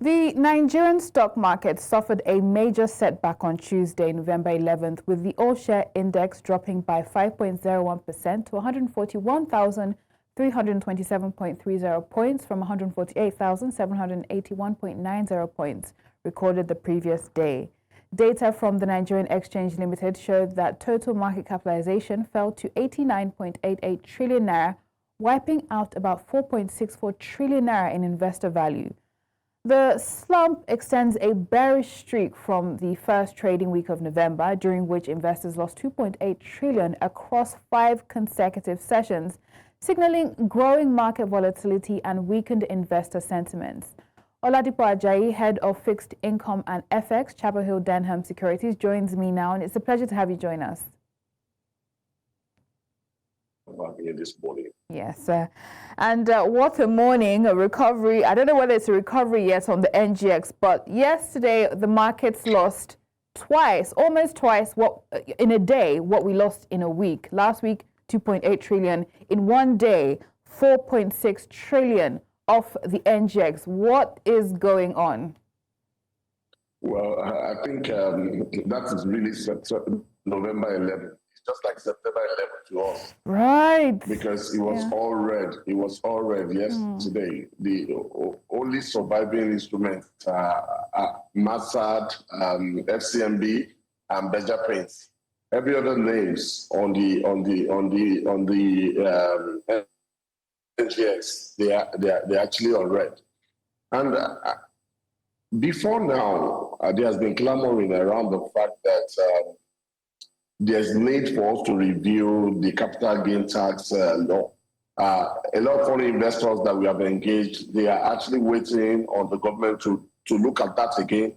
The Nigerian stock market suffered a major setback on Tuesday, November 11th, with the all-share index dropping by 5.01% to 141,327.30 points from 148,781.90 points recorded the previous day. Data from the Nigerian Exchange Limited showed that total market capitalization fell to 89.88 trillion naira, wiping out about 4.64 trillion naira in investor value. The slump extends a bearish streak from the first trading week of November, during which investors lost 2.8 trillion across 5 consecutive sessions, signaling growing market volatility and weakened investor sentiments. Oladipo Ajayi, head of fixed income and FX, Chapel Hill Denham Securities, joins me now, and it's a pleasure to have you join us. Here this morning. Yes, and what a morning, a recovery. I don't know whether it's a recovery yet on the NGX, but yesterday the markets lost twice, almost twice, what in a day, what we lost in a week. Last week, 2.8 trillion. In one day, 4.6 trillion off the NGX. What is going on? Well, I think that is really November 11th. Just like September 11th to us. Right. Because it was all red. It was all red yesterday. The only surviving instruments are Massad, FCMB, and Beja Paints. Every other names on the NGX, they're actually on red. And before now, there has been clamoring around the fact that there's need for us to review the capital gain tax law. A lot of foreign investors that we have engaged, they are actually waiting on the government to look at that again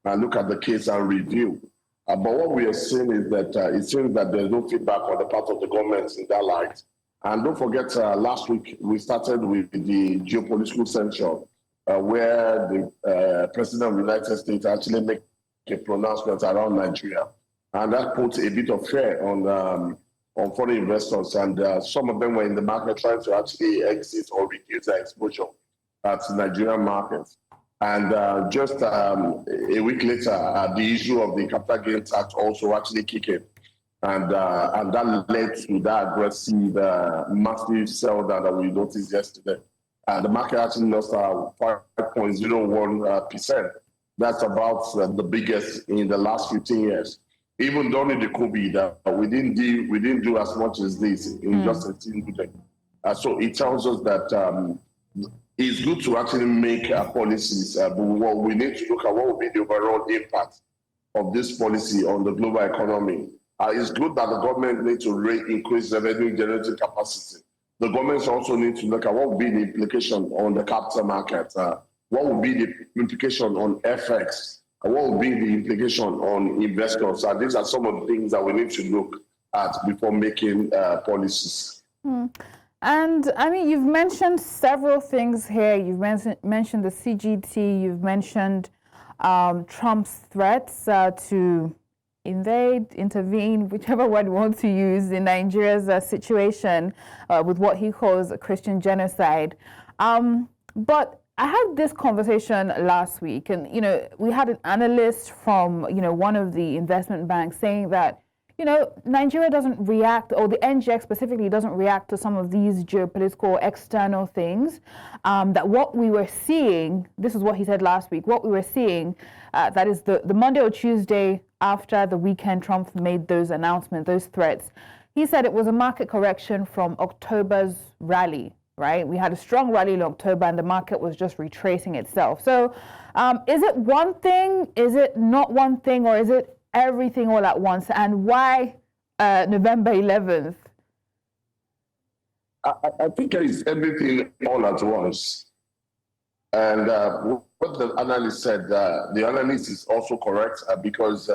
and look at the case and review. But what we are seeing is that it seems that there's no feedback on the part of the government in that light. And don't forget, last week we started with the geopolitical censure, where the President of the United States actually made a pronouncement around Nigeria. And that put a bit of fear on foreign investors, and some of them were in the market trying to actually exit or reduce their exposure at Nigerian markets. And just a week later, the issue of the capital gain tax also actually kicked in, and that led to that aggressive, massive sell down that we noticed yesterday. The market actually lost 5.01%. That's about the biggest in the last 15 years. Even during the COVID, we didn't do as much as this in just 18 weeks. So it tells us that it's good to actually make policies, but what we need to look at what will be the overall impact of this policy on the global economy. It's good that the government needs to increase revenue generating capacity. The governments also need to look at what will be the implication on the capital market, what will be the implication on FX, what will be the implication on investors? These are some of the things that we need to look at before making policies. And I mean, you've mentioned several things here. You've mentioned the CGT. You've mentioned Trump's threats to invade, intervene, whichever word you want to use, in Nigeria's situation with what he calls a Christian genocide. But I had this conversation last week, and we had an analyst from one of the investment banks saying that Nigeria doesn't react, or the NGX specifically doesn't react to some of these geopolitical external things. That what we were seeing, this is what he said last week, what we were seeing, that is the Monday or Tuesday after the weekend Trump made those announcements, those threats. He said it was a market correction from October's rally. Right? We had a strong rally in October and the market was just retracing itself. So is it one thing? Is it not one thing? Or is it everything all at once? And why November 11th? I think it's everything all at once. And what the analyst said, the analyst is also correct because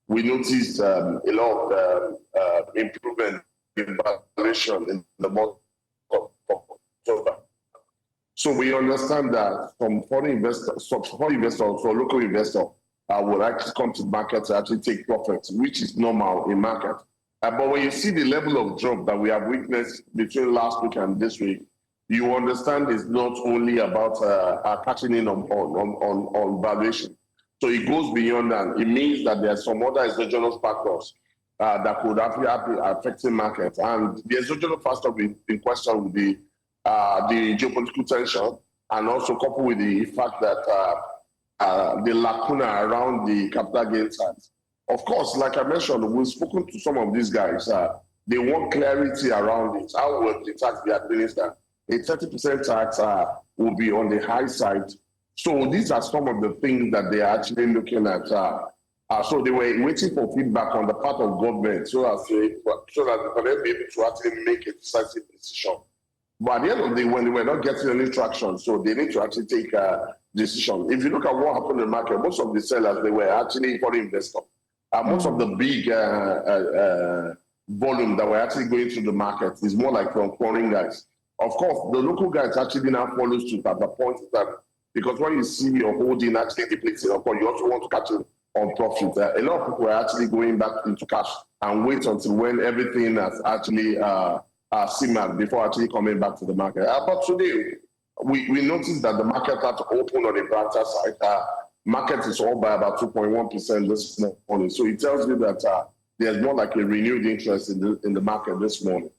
we noticed a lot of improvement in valuation in the month of October. So we understand that from foreign investors, or local investors will actually come to the market to actually take profits, which is normal in market. But when you see the level of drop that we have witnessed between last week and this week, you understand it's not only about catching in on valuation. So it goes beyond that. It means that there are some other exogenous factors that could actually affect the market. And the exogenous factor in question would be the geopolitical tension, and also coupled with the fact that the lacuna around the capital gain tax. Of course, like I mentioned, we've spoken to some of these guys. They want clarity around it. How will the tax be administered? A 30% tax will be on the high side. So these are some of the things that they are actually looking at. So they were waiting for feedback on the part of government so that they be able to actually make a decisive decision. But at the end of the day, when they were not getting any traction, so they need to actually take a decision. If you look at what happened in the market, most of the sellers, they were actually foreign investors. Most of the big volume that were actually going through the market is more like from foreign guys. Of course, the local guys actually didn't follow suit at the point that, because when you see your holding actually depleting, of course, you also want to catch it on profit. A lot of people are actually going back into cash and wait until when everything has actually simmered before actually coming back to the market. But today, we noticed that the market had to open on the brighter side. Market is up by about 2.1% this morning. So it tells you that there's more like a renewed interest in the market this morning.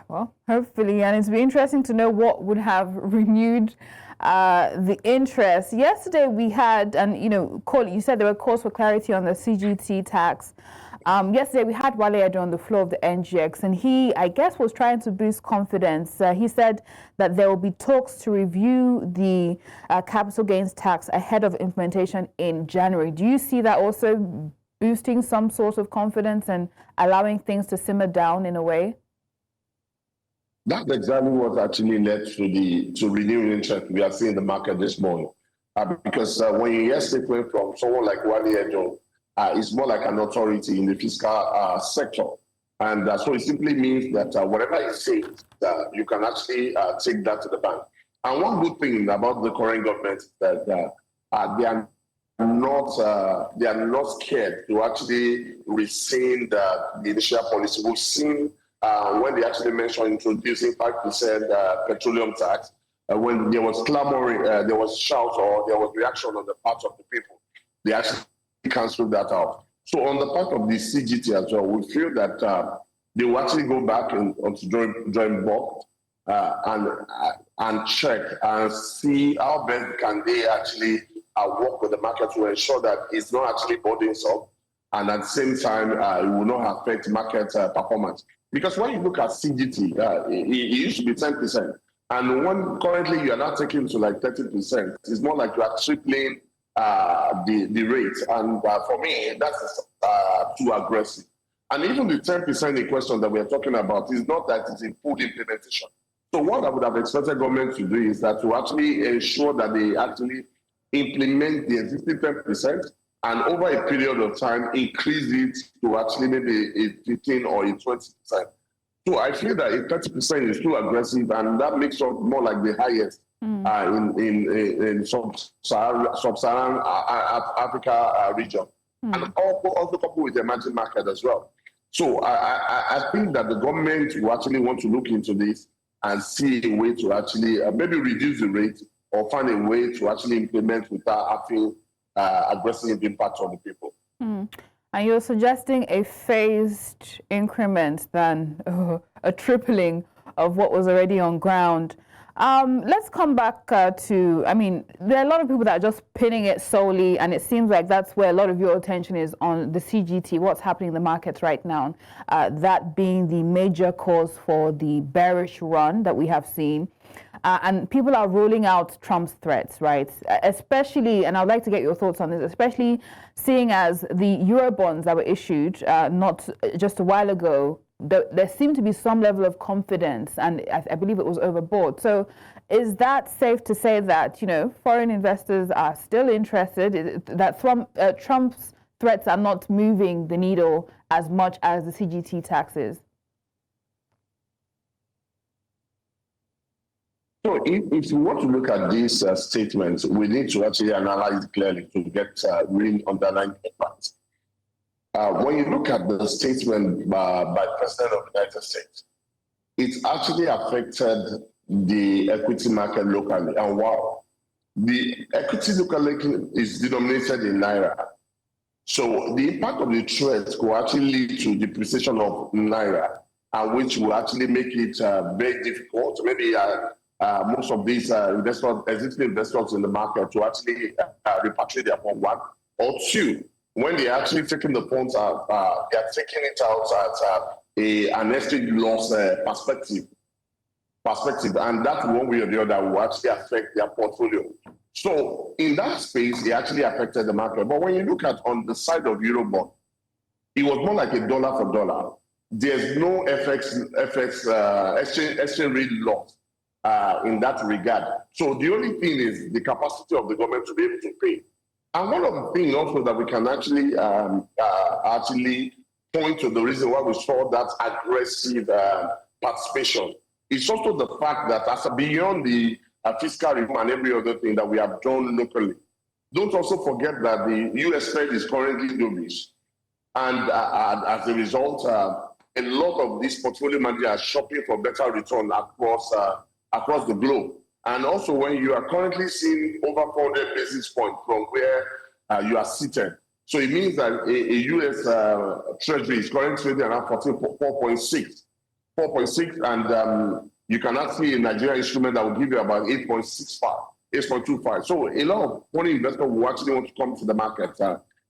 Well, hopefully, and it's been interesting to know what would have renewed the interest. Yesterday we had, and you said there were calls for clarity on the CGT tax. Yesterday we had Wale Edun on the floor of the NGX, and he, I guess, was trying to boost confidence. He said that there will be talks to review the capital gains tax ahead of implementation in January. Do you see that also boosting some sort of confidence and allowing things to simmer down in a way? That's exactly what actually led to renewing interest we are seeing in the market this morning. Because when you hear statement from someone like Wale Edun, it's more like an authority in the fiscal sector. And so it simply means that whatever he says, you can actually take that to the bank. And one good thing about the current government is that they are not scared to actually rescind the initial policy. We've seen when they actually mentioned introducing 5% petroleum tax, when there was clamoring, there was shouts or there was reaction on the part of the people, they actually cancelled that out. So on the part of the CGT as well, we feel that they will actually go back onto drawing board and check and see how best can they actually work with the market to ensure that it's not actually burdensome, and at the same time it will not affect market performance. Because when you look at CGT, it used to be 10%, and when currently you are not taking to like 30%, it's more like you are tripling the rate. And for me, that's too aggressive. And even the 10% in question that we are talking about is not that it's in full implementation. So what I would have expected government to do is that to actually ensure that they actually implement the existing 10%, and over a period of time increase it to actually maybe a 15 or a 20%. So I feel that a 30% is too aggressive, and that makes it more like the highest in sub-Saharan Africa region, and also coupled with the emerging market as well. So I think that the government will actually want to look into this and see a way to actually maybe reduce the rate or find a way to actually implement without having aggressive impact on the people. And you're suggesting a phased increment than a tripling of what was already on ground. Let's come back to, I mean, there are a lot of people that are just pinning it solely, and it seems like that's where a lot of your attention is on the CGT, what's happening in the markets right now, that being the major cause for the bearish run that we have seen. And people are ruling out Trump's threats, right? Especially, and I'd like to get your thoughts on this, especially seeing as the Eurobonds that were issued not just a while ago, there seemed to be some level of confidence, and I believe it was overbought. So is that safe to say that, foreign investors are still interested, that Trump's threats are not moving the needle as much as the CGT taxes? So if you want to look at these statements, we need to actually analyze clearly to get real underlying impact. When you look at the statement by the President of the United States, it actually affected the equity market locally. And wow, the equity locally is denominated in Naira. So the impact of the threat could actually lead to depreciation of Naira, which will actually make it very difficult. Maybe most of these existing investors in the market to actually repatriate their fund, one. Or two, when they're actually taking the funds out, they're taking it out at an exchange loss perspective. And that one way or the other will actually affect their portfolio. So in that space, it actually affected the market. But when you look at on the side of Eurobond, it was more like a dollar for dollar. There's no exchange rate loss in that regard. So the only thing is the capacity of the government to be able to pay. And one of the things also that we can actually point to the reason why we saw that aggressive participation is also the fact that as beyond the fiscal reform and every other thing that we have done locally, don't also forget that the US Fed is currently dovish. And as a result, a lot of these portfolio managers are shopping for better return across the globe. And also when you are currently seeing over 400 basis points from where you are seated. So it means that a US Treasury is currently trading around 4.6, and you cannot see a Nigerian instrument that will give you about 8.65, 8.25. So a lot of foreign investors will actually want to come to the market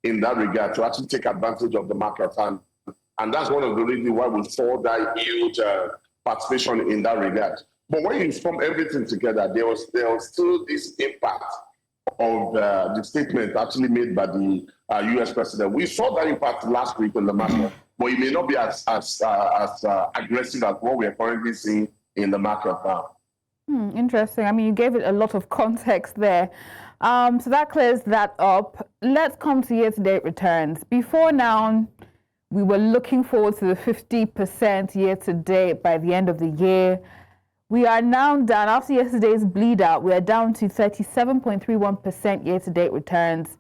in that regard to actually take advantage of the market. And that's one of the reasons why we saw that huge participation in that regard. But when you sum everything together, there was still this impact of the statement actually made by the US president. We saw that impact last week on the market, but it may not be as aggressive as what we are currently seeing in the market now. Interesting. I mean, you gave it a lot of context there. So that clears that up. Let's come to year-to-date returns. Before now, we were looking forward to the 50% year-to-date by the end of the year. We are now down, after yesterday's bleed out, we are down to 37.31% year-to-date returns.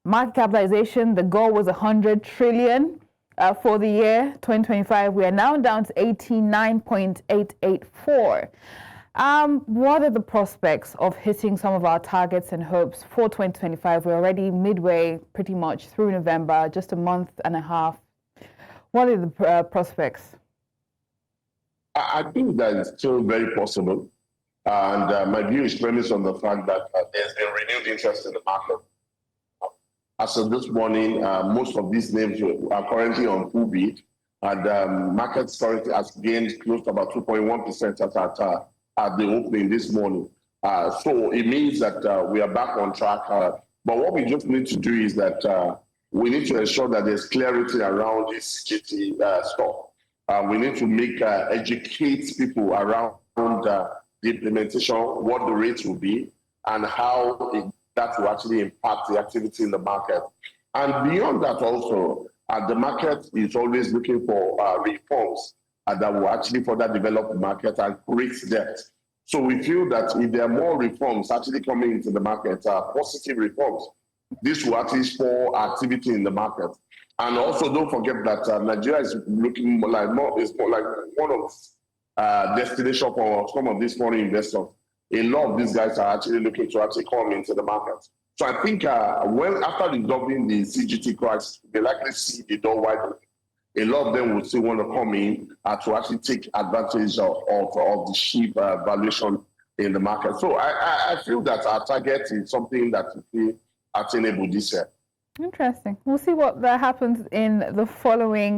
Market capitalization, the goal was 100 trillion for the year 2025. We are now down to 89.884. What are the prospects of hitting some of our targets and hopes for 2025? We're already midway pretty much through November, just a month and a half. What are the prospects? I think that is still very possible. And my view is premised on the fact that there's been renewed interest in the market. As of this morning, most of these names are currently on full bid, and market currently has gained close to about 2.1% at the opening this morning. So it means that we are back on track. But what we just need to do is that we need to ensure that there's clarity around this CGT stuff. We need to educate people around the implementation, what the rates will be, and how that will actually impact the activity in the market. And beyond that also, the market is always looking for reforms that will actually further develop the market and create debt. So we feel that if there are more reforms actually coming into the market, positive reforms, this will actually spur activity in the market. And also, don't forget that Nigeria is looking more like one of destination for some of these foreign investors. A lot of these guys are actually looking to actually come into the market. So I think after resolving the CGT crisis, they likely see the door wide open. A lot of them will still want to come in to actually take advantage of the cheap valuation in the market. So I feel that our target is something that will be attainable this year. Interesting. We'll see what happens in the following